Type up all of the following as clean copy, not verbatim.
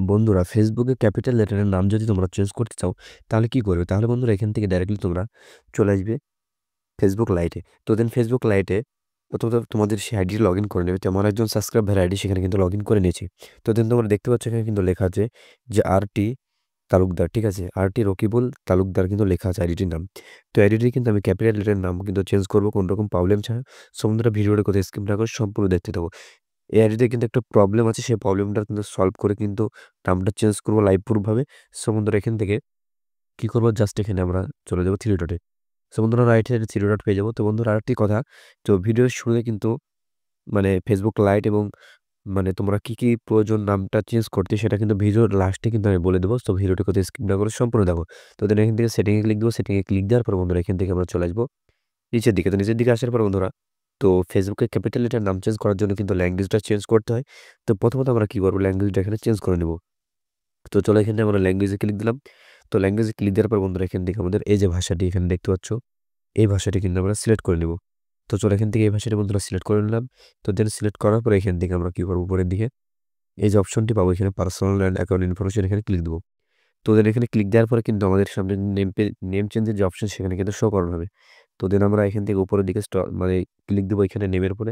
বন্ধুরা ফেসবুকে ক্যাপিটাল লেটারের নাম যদি তোমরা চেঞ্জ করতে চাও তাহলে কি করবে? তাহলে বন্ধুরা এখান থেকে ডাইরেক্টলি তোমরা চলে আসবে ফেসবুক লাইটে। তো দেন ফেসবুক লাইটে প্রথমত তোমাদের সেই আইডি লগ ইন করে নেবে। তো আমার একজন সাবস্ক্রাইবার আইডি সেখানে কিন্তু লগ ইন করে নিয়েছি। তো দেন তোমরা দেখতে পাচ্ছ এখানে কিন্তু লেখা আছে যে আর.টি. তালুকদার, ঠিক আছে? আর.টি. রকিবুল তালুকদার কিন্তু লেখা আছে আইডিটির নাম। তো আইডিটি কিন্তু আমি ক্যাপিটাল লেটারের নাম কিন্তু চেঞ্জ করবো কোনো রকম প্রবলেম ছাড়া। সো বন্ধুরা ভিডিওটা কোথায় স্কিপ না করে সম্পূর্ণ দেখতে থাকো। এই আইডিতে কিন্তু একটা প্রবলেম আছে, সেই প্রবলেমটা কিন্তু সলভ করে কিন্তু নামটা চেঞ্জ করবো লাইভ প্রুফ ভাবে। সো বন্ধুরা এখান থেকে কি করবো, জাস্ট এখানে আমরা চলে যাবো থ্রি ডটে। সো বন্ধুরা রাইট সাইডে থ্রি ডট পেয়ে যাবো। তো বন্ধুরা আরেকটি কথা, তো ভিডিওর শুরুতে কিন্তু মানে ফেসবুক লাইট এবং মানে তোমরা কি কি প্রয়োজন নামটা চেঞ্জ করতে সেটা কিন্তু ভিডিওর লাস্টে কিন্তু আমি বলে দেবো। তো ভিডিওটি কোথায় স্কিপ না করে সম্পূর্ণ দেখো। তো দেন এখান থেকে সেটিংয়ে ক্লিক দেবো। সেটিংয়ে ক্লিক দেওয়ার পর বন্ধুরা এখান থেকে আমরা চলে আসবো নিচের দিকে। তো নিচের দিকে আসার পর বন্ধুরা, তো ফেসবুকে ক্যাপিটাল লেটার নাম চেঞ্জ করার জন্য কিন্তু ল্যাঙ্গুয়েজটা চেঞ্জ করতে হয়। তো প্রথমত আমরা কি করবো, ল্যাঙ্গুয়েজটা এখানে চেঞ্জ করে নেব। তো চলো এখানে আমরা ল্যাঙ্গুয়েজে ক্লিক দিলাম। তো ল্যাঙ্গুয়েজে ক্লিক দেওয়ার পর বন্ধুরা এখান থেকে আমাদের এই যে ভাষাটি এখানে দেখতে পাচ্ছ, এই ভাষাটি কিন্তু আমরা সিলেক্ট করে নেব। তো চলো এখান থেকে এই ভাষাটি বন্ধুরা সিলেক্ট করে নিলাম। তো দেন সিলেক্ট করার পরে এখান থেকে আমরা কি করবো, উপরের দিকে এই যে অপশনটি পাবো এখানে পার্সোনাল অ্যান্ড অ্যাকাউন্ট ইনফরমেশন, এখানে ক্লিক দেবো। তো দেন এখানে ক্লিক দেওয়ার পরে কিন্তু আমাদের সামনে নেম চেঞ্জের যে অপশন সেখানে কিন্তু শো করানো হবে। তো দেন আমরা এখান থেকে উপরের দিকে মানে ক্লিক দেবো এখানে নেমের উপরে।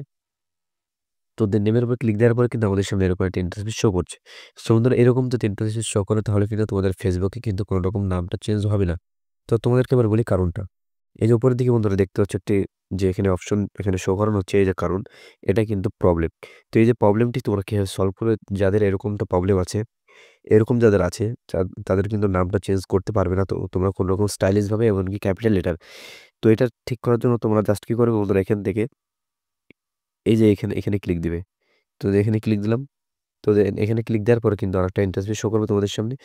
তো দেন নেমের উপর ক্লিক দেওয়ার পরে কিন্তু আমাদের সামনে এরকম একটা ইন্টারফেস শো করছে। সো বন্ধুরা এরকম যদি ইন্টারফেস শো করে তাহলে কিন্তু তোমাদের ফেসবুকে কিন্তু কোনো রকম নামটা চেঞ্জ হবে না। তো তোমাদেরকে এবার বলি কারণটা। এই যে উপরের দিকে বন্ধুরা দেখতে পাচ্ছ একটি যে এখানে অপশন এখানে শো করানো হচ্ছে, এই যে কারণ, এটা কিন্তু প্রবলেম। তো এই যে প্রবলেমটি তোমরা কিভাবে সলভ করে, যাদের এরকমটা প্রবলেম আছে, এরকম যাদের আছে তাদের কিন্তু নামটা চেঞ্জ করতে পারবে না। তো তোমরা কোনো রকম স্টাইলিশ ভাবে এমনকি ক্যাপিটাল লেটার, তো এটা ঠিক করার জন্য তোমরা জাস্ট কি করবে বন্ধুরা, এখান থেকে এই যে এখানে এখানে ক্লিক দিবে। তো এখানে ক্লিক দিলাম। তো এখানে ক্লিক দেওয়ার পরে কিন্তু আরেকটা ইন্টারফেস শো করবে তোমাদের সামনে।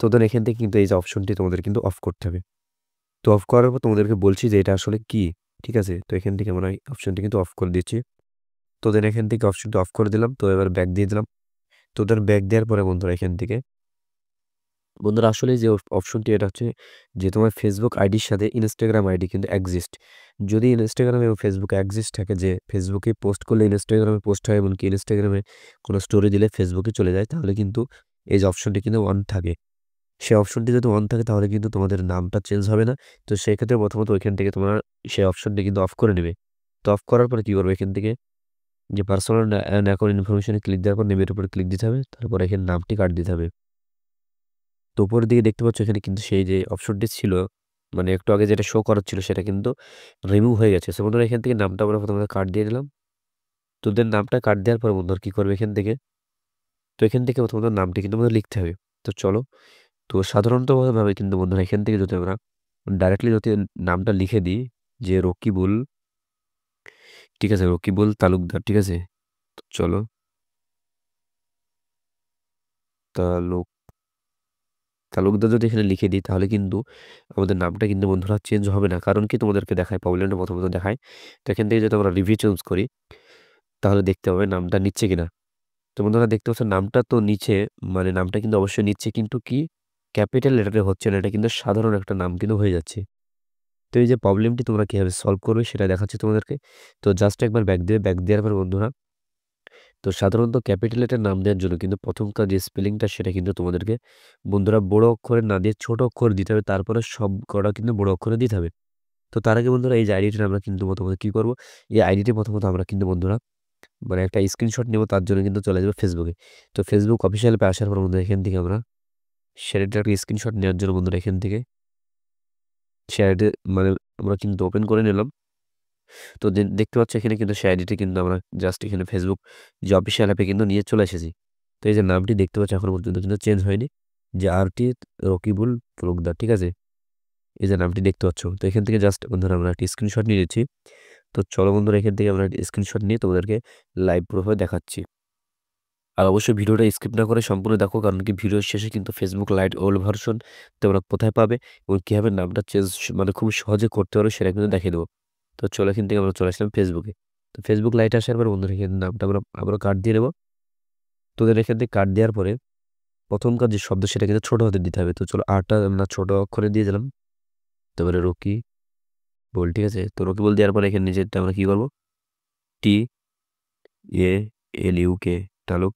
তো দেন এখান থেকে কিন্তু এই যে অপশনটি তোমাদের কিন্তু অফ করতে হবে। তো অফ করার পর তোমাদেরকে বলছি যে এটা আসলে কি, ঠিক আছে? তো এখান থেকে আমরা এই অপশনটি কিন্তু অফ করে দিচ্ছি। তো দেন এখান থেকে অপশনটি অফ করে দিলাম। তো এবার ব্যাক দিয়ে দিলাম। তো দেন ব্যাক দেওয়ার পরে বন্ধুরা এখান থেকে বন্ধুরা আসলে যে অপশনটি এটা হচ্ছে যে তোমার ফেসবুক আইডির সাথে ইনস্টাগ্রাম আইডি কিন্তু এক্সিস্ট। যদি ইনস্টাগ্রাম এবং ফেসবুকে এক্সিস্ট থাকে, যে ফেসবুকে পোস্ট করলে ইনস্টাগ্রামে পোস্ট হয়, এমনকি ইনস্টাগ্রামে কোনো স্টোরি দিলে ফেসবুকে চলে যায়, তাহলে কিন্তু এই যে অপশনটি কিন্তু অন থাকে। সেই অপশনটি যদি অন থাকে তাহলে কিন্তু তোমাদের নামটা চেঞ্জ হবে না। তো সেক্ষেত্রে প্রথমত ওইখান থেকে তোমার সেই অপশনটি কিন্তু অফ করে নেবে। তো অফ করার পরে কী করবে, এখান থেকে যে পার্সোনাল অ্যান্ড অ্যাকাউন্ট ইনফরমেশনে ক্লিক দেওয়ার পর নেমের উপর ক্লিক দিতে হবে। তারপর এখানে নামটি কাট দিতে হবে। তো উপরের দিকে দেখতে পাচ্ছ এখানে কিন্তু সেই যে অপশনটি ছিল, মানে একটু আগে যেটা শো করাচ্ছিল সেটা কিন্তু রিমুভ হয়ে গেছে। সো বন্ধুরা এখান থেকে নামটা আমরা প্রথমে কাট দিয়ে দিলাম। তো দেন নামটা কাট দেওয়ার পর বন্ধুরা কী করবে এখান থেকে, তো এখান থেকে প্রথমত নামটি কিন্তু আমাদের লিখতে হবে। তো চলো, তো সাধারণতভাবে কিন্তু বন্ধুরা এখান থেকে যদি আমরা ডাইরেক্টলি যদি নামটা লিখে দিই যে রকিবুল, ঠিক আছে, রকিবুল তালুকদার, ঠিক আছে? তো চলো, তালুক তালুকদার যদি এখানে লিখে দিই তাহলে কিন্তু আমাদের নামটা কিন্তু বন্ধুরা চেঞ্জ হবে না। কারণ কি, তোমাদেরকে দেখায় প্রবলেমটা প্রথমত দেখায়। তো এখান থেকে যদি আমরা রিভিউ চেঞ্জ করি তাহলে দেখতে হবে নামটা নিচ্ছে কিনা। তো বন্ধুরা দেখতে পাচ্ছ নামটা তো নিচে, মানে নামটা কিন্তু অবশ্যই নিচ্ছে, কিন্তু কি ক্যাপিটাল লেটারে হচ্ছে না, এটা কিন্তু সাধারণ একটা নাম কিন্তু হয়ে যাচ্ছে। তো এই যে প্রবলেমটি তোমরা কিভাবে সলভ করবে সেটা দেখাচ্ছি তোমাদেরকে। তো জাস্ট একবার ব্যাক দেবে, ব্যাক দেওয়ার পর বন্ধুরা, তো সাধারণত ক্যাপিটাল লেটার নাম দেওয়ার জন্য কিন্তু প্রথমকার যে স্পেলিংটা সেটা কিন্তু তোমাদেরকে বন্ধুরা বড় অক্ষরে না দিয়ে ছোট অক্ষর দিতে হবে, তারপরে সব কটা কিন্তু বড় অক্ষরে দিতে হবে। তো তার আগে বন্ধুরা এই যে আইডিটা আমরা কিন্তু প্রথমত কি করব, এই আইডিটি প্রথমত আমরা কিন্তু বন্ধুরা মানে একটা স্ক্রিনশট নেব, তার জন্য কিন্তু চলে যাবে ফেসবুকে। তো ফেসবুক অফিসিয়াল পে আসার পর বন্ধুরা এখান থেকে আমরা সেটার একটা স্ক্রিনশট নেওয়ার জন্য বন্ধুরা এখান থেকে শেয়ারটি মানে আমরা কিন্তু ওপেন করে নিলাম। তো দেখতে পাচ্ছ এখানে কিন্তু সেই আইডিটি কিন্তু আমরা জাস্ট এখানে ফেসবুক যে অফিসিয়াল অ্যাপে কিন্তু নিয়ে চলে এসেছি। তো এই যে নামটি দেখতে পাচ্ছ এখনো পর্যন্ত কিন্তু চেঞ্জ হয়নি, যে আর.টি. রকিবুল তালুকদার, ঠিক আছে? এই যে নামটি দেখতে পাচ্ছ। তো এখান থেকে জাস্ট বন্ধুরা আমরা একটি স্ক্রিনশট নিয়ে নিচ্ছি। তো চলো বন্ধুরা এখান থেকে আমরা স্ক্রিনশট নিয়ে তোমাদেরকে লাইভ প্রুফে দেখাচ্ছি। আর অবশ্যই ভিডিওটা স্কিপ না করে সম্পূর্ণ দেখো, কারণ কি ভিডিওর শেষে কিন্তু ফেসবুক লাইট ওল্ড ভার্সন তোমরা কোথায় পাবে এবং কীভাবে নামটা চেঞ্জ মানে খুব সহজে করতে পারো সেটা কিন্তু দেখিয়ে দেবো। তো চলো এখান থেকে আমরা চলে আসলাম ফেসবুকে। তো ফেসবুক লাইট আসার পর বন্ধুরা এখানে নামটা আমরা আবারও কাট দিয়ে নেবো। তোদের এখান থেকে কাট দেওয়ার পরে প্রথমকার যে শব্দ সেটা কিন্তু ছোট হাতে দিতে হবে। তো চলো আরটা আমরা ছোট অক্ষরে দিয়ে দিলাম। তারপরে রকি বল, ঠিক আছে? তো রকি বল দেওয়ার পরে এখানে নিচেরটা আমরা কি করবো, টি এ এল ইউ কে, তালুক,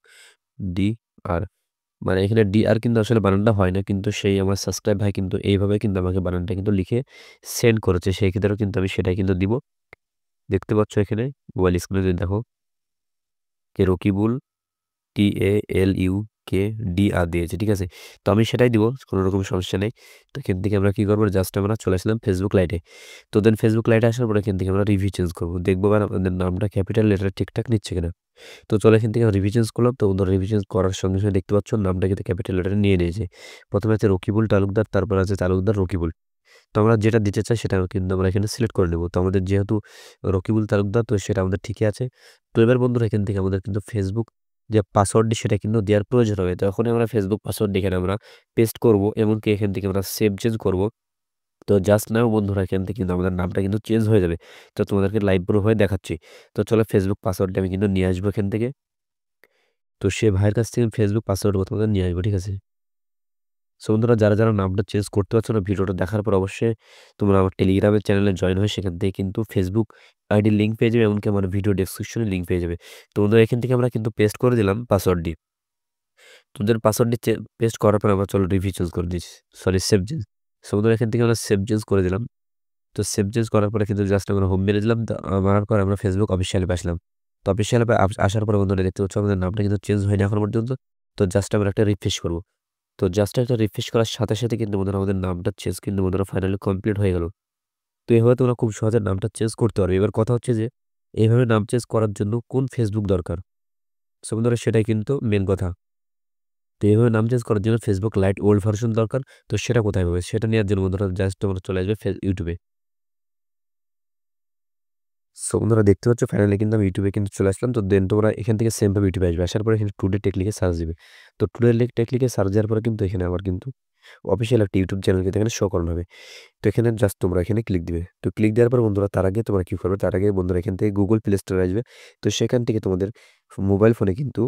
ডি আর মানে এখানে DR কিন্তু আসলে বানানটা হয় না। কিন্তু সেই আমার সাবস্ক্রাইব ভাই কিন্তু এইভাবে কিন্তু আমাকে বানানটা কিন্তু লিখে সেন্ড করেছে। সেই ক্ষেত্রেও কিন্তু আমি সেটাই কিন্তু দিব। দেখতে পাচ্ছ এখানে মোবাইল স্ক্রিনে যদি দেখো যে রকিবুল TALUKDR দিয়েছে। ঠিক আছে? তো আমি সেটাই দিব। কোন রকম সমস্যা নেই। তো এখান থেকে আমরা কি করব? জাস্ট আমরা চলে আসলাম Facebook লাইটে। তো দেন Facebook লাইটে আসার পরে এখান থেকে আমরা রিভিউ চেঞ্জ করব। দেখব এবার আমাদের নামটা ক্যাপিটাল লেটারে ঠিকঠাক নিচ্ছে কিনা। তো চলো এখান থেকে রিভিউ চেঞ্জ করলাম। তো বন্ধুরা রিভিউ চেঞ্জ করার সঙ্গে, সঙ্গে দেখতে পাচ্ছ নামটা কিন্তু ক্যাপিটাল লেটারে নিয়ে নিয়েছে। ১ম এ আছে রকিবুল তালুকদার, তারপর আছে তালুকদার রকিবুল। তো আমরা যেটা দিতে চাই সেটা কিন্তু আমরা এখানে সিলেক্ট করে নেব। তো আমাদের যেহেতু রকিবুল তালুকদার তো সেটা আমাদের ঠিকই আছে। তো এবার বন্ধুরা এখান থেকে আমাদের কিন্তু Facebook যে পাসওয়ার্ডটি সেটা কিন্তু দেওয়ার প্রয়োজন হবে। তখনই আমরা Facebook পাসওয়ার্ডটি এখানে আমরা পেস্ট করব। এমনকি এখান থেকে আমরা সেভ চেঞ্জ করব। তো জাস্ট নাও বন্ধুরা এখান থেকে কিন্তু আমাদের নামটা কিন্তু চেঞ্জ হয়ে যাবে। তো তোমাদেরকে লাইভ প্রুফ হয়ে দেখাচ্ছি। তো চলো Facebook পাসওয়ার্ডটা আমি কিন্তু নিয়ে আসবো এখান থেকে। তো সে ভাইয়ের কাছ থেকে Facebook পাসওয়ার্ড তোমাদের নিয়ে আসবো। ঠিক আছে? সো বন্ধুরা যারা নামটা চেঞ্জ করতে পারছো না ভিডিওটা দেখার পর অবশ্যই তোমরা আমার টেলিগ্রামের চ্যানেলে জয়েন হয়ে সেখান থেকে কিন্তু ফেসবুক আইডির লিঙ্ক পেয়ে যাবে এমনকি আমার ভিডিও ডেসক্রিপশনে লিঙ্ক পেয়ে যাবে। তো বন্ধুরা এখান থেকে আমরা কিন্তু পেস্ট করে দিলাম পাসওয়ার্ডটি। তোদের পাসওয়ার্ডটি পেস্ট করার পর আমরা চলো রিভিউ চেঞ্জ করে দিচ্ছি। Sorry save change. সো বন্ধুরা এখান থেকে আমরা সেভ চেঞ্জ করে দিলাম। তো সেভ চেঞ্জ করার পরে কিন্তু জাস্ট আমরা হোম মেরে দিলাম। মারার পর আমরা ফেসবুক অফিসিয়াল অ্যাপে আসলাম। তো অফিসিয়াল অ্যাপে আসার পরে বন্ধুরা দেখতে পাচ্ছ আমাদের নামটা কিন্তু চেঞ্জ হয়নি এখন পর্যন্ত। তো জাস্ট আমরা একটা রিফ্রেশ করব। তো জাস্ট একটা রিফ্রেশ করার সাথে, সাথে কিন্তু বন্ধুরা আমাদের নামটা চেঞ্জ কিন্তু বন্ধুরা ফাইনালি কমপ্লিট হয়ে গেল। তো এভাবে তোমরা খুব সহজে নামটা চেঞ্জ করতে পারবে। এবার কথা হচ্ছে যে এভাবে নাম চেঞ্জ করার জন্য কোন ফেসবুক দরকার? সো বন্ধুরা সেটাই কিন্তু মেইন কথা। তো এভাবে নাম চেঞ্জ করার জন্য ফেসবুক লাইট ওল্ড ভার্সন দরকার। তো সেটা কোথায় পাবে? সেটা নেওয়ার জন্য বন্ধুরা জাস্ট তোমরা চলে আসবে ইউটিউবে। সো বন্ধুরা দেখতে পাচ্ছ ফাইনালি কিন্তু আমি ইউটিউবে কিন্তু চলে আসলাম। তো দেন তোমরা এখান থেকে সেম ভাবে ইউটিউবে আসবে। আসার পরে এখানে টুডে টেক লিখে সার্চ দিবে। তো টুডে টেক লিখে সার্চ দেওয়ার পরে কিন্তু এখানে আবার কিন্তু অফিসিয়াল একটা ইউটিউব চ্যানেল কিন্তু এখানে শো করানো হবে। তো এখানে জাস্ট তোমরা এখানে ক্লিক দিবে। তো ক্লিক দেওয়ার পর বন্ধুরা তার আগে তোমরা কি করবে? তার আগে বন্ধুরা এখান থেকে Google Play Store আসবে। তো সেখান থেকে তোমাদের মোবাইল ফোনে কিন্তু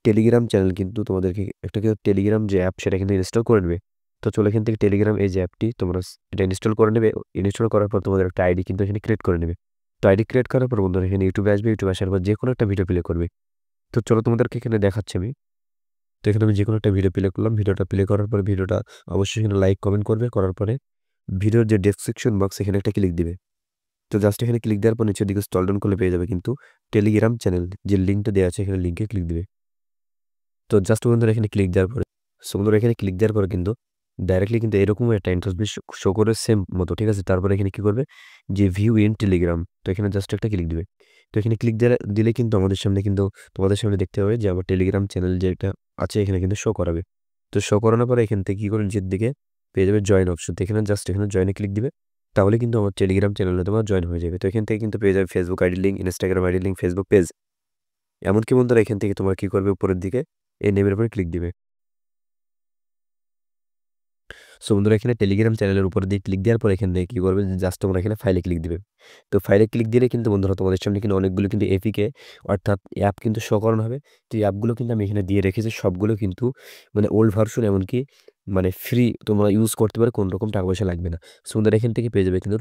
টেলিগ্রাম চ্যানেল কিন্তু তোমাদেরকে একটা কিন্তু টেলিগ্রাম যে অ্যাপ সেটা কিন্তু ইনস্টল করে নেবে। তো চলো এখান থেকে টেলিগ্রাম এই যে অ্যাপটি তোমরা এটা ইনস্টল করে নেবে। ইনস্টল করার পর তোমাদের একটা আইডি কিন্তু এখানে ক্রিয়েট করে নেবে। তো আইডি ক্রিয়েট করার পর বন্ধুরা এখানে ইউটিউবে আসবে। ইউটিউবে আসার পর যেকোনো একটা ভিডিও প্লে করবে। তো চলো তোমাদেরকে এখানে দেখাচ্ছি আমি। তো এখানে আমি যেকোনো একটা ভিডিও প্লে করলাম। ভিডিওটা প্লে করার পরে ভিডিওটা অবশ্যই এখানে লাইক কমেন্ট করবে। করার পরে ভিডিওর যে ডেসক্রিপশন বক্স এখানে একটা ক্লিক দিবে। তো জাস্ট এখানে ক্লিক দেওয়ার পর নিচের দিকে স্ক্রল ডাউন করলে পেয়ে যাবে কিন্তু টেলিগ্রাম চ্যানেল যে লিঙ্কটা দেওয়া আছে এখানে লিঙ্কে ক্লিক দিবে। তো জাস্ট বন্ধুরা এখানে ক্লিক দেওয়ার পরে বন্ধুরা এখানে ক্লিক দেওয়ার পরে কিন্তু ডাইরেক্টলি কিন্তু এরকম একটা ইন্টারফেস শো করে সেম মতো। ঠিক আছে? তারপরে এখানে কি করবে? যে ভিউ ইন টেলিগ্রাম। তো এখানে জাস্ট একটা ক্লিক দিবে। তো এখানে ক্লিক দিলে কিন্তু আমাদের সামনে কিন্তু তোমাদের সামনে দেখতে হবে যে আমার টেলিগ্রাম চ্যানেল যেটা আছে এখানে কিন্তু শো করাবে। তো শো করানোর পরে এখান থেকে কি করে নিচের দিকে পেয়ে যাবে জয়েন অপশন। তো এখানে জাস্ট এখানে জয়েনে ক্লিক দিবে। তাহলে কিন্তু আমার টেলিগ্রাম চ্যানেলে তোমার জয়েন হয়ে যাবে। তো এখান থেকে কিন্তু পেয়ে যাবে Facebook ID link, Instagram ID link, Facebook page. এমনকি বন্ধুরা এখান থেকে তোমার কি করবে? উপরের দিকে এই নেমের উপরে ক্লিক দিবে। সো বন্ধুরা এখানে টেলিগ্রাম চ্যানেলের উপর দিয়ে ক্লিক দেওয়ার পর এখান থেকে কি করবে? জাস্ট তোমরা এখানে ফাইলে ক্লিক দিবে। তো ফাইলে ক্লিক দিলে কিন্তু বন্ধুরা তোমাদের সামনে কিন্তু অনেকগুলো কিন্তু এপিকে অর্থাৎ অ্যাপ কিন্তু শো করানো হবে। তো এই অ্যাপগুলো কিন্তু আমি এখানে দিয়ে রেখেছি। সবগুলো কিন্তু মানে ওল্ড ভার্সন এমনকি মানে ফ্রি তোমরা ইউজ করতে পারো। কোনো রকম টাকা পয়সা লাগবে না। সো বন্ধুরা এখান থেকে পেয়ে যাবে কিন্তু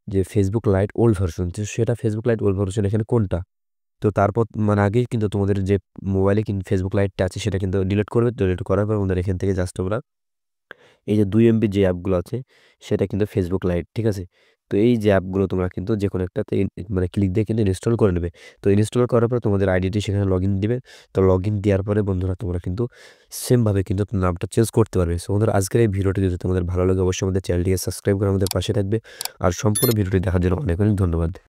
যে ফেসবুক লাইট ওল্ড ভার্সন। তো সেটা ফেসবুক লাইট ওল্ড ভার্সন এখানে কোনটা? তো তারপর মানে আগেই কিন্তু তোমাদের যে মোবাইলে কিন্তু ফেসবুক লাইটটা আছে সেটা কিন্তু ডিলিট করবে। ডিলিট করার পর বন্ধুরা এখান থেকে জাস্ট তোমরা এই যে 2 এমবি যে অ্যাপগুলো আছে সেটা কিন্তু ফেসবুক লাইট। ঠিক আছে? তো এই যে অ্যাপগুলো তোমরা কিন্তু যেকোনো একটাতে মানে ক্লিক দিয়ে কিন্তু ইনস্টল করে নেবে। তো ইনস্টল করার পর তোমাদের আইডিটি সেখানে লগইন দিবে। তো লগইন দেওয়ার পরে বন্ধুরা তোমরা কিন্তু সেম ভাবে কিন্তু নামটা চেঞ্জ করতে পারবে। সো বন্ধুরা আজকের এই ভিডিওটি যদি তোমাদের ভালো লাগে অবশ্যই আমাদের চ্যানেলটিকে সাবস্ক্রাইব করে আমাদের পাশে থাকবে। আর সম্পূর্ণ ভিডিওটি দেখার জন্য অনেক, অনেক ধন্যবাদ।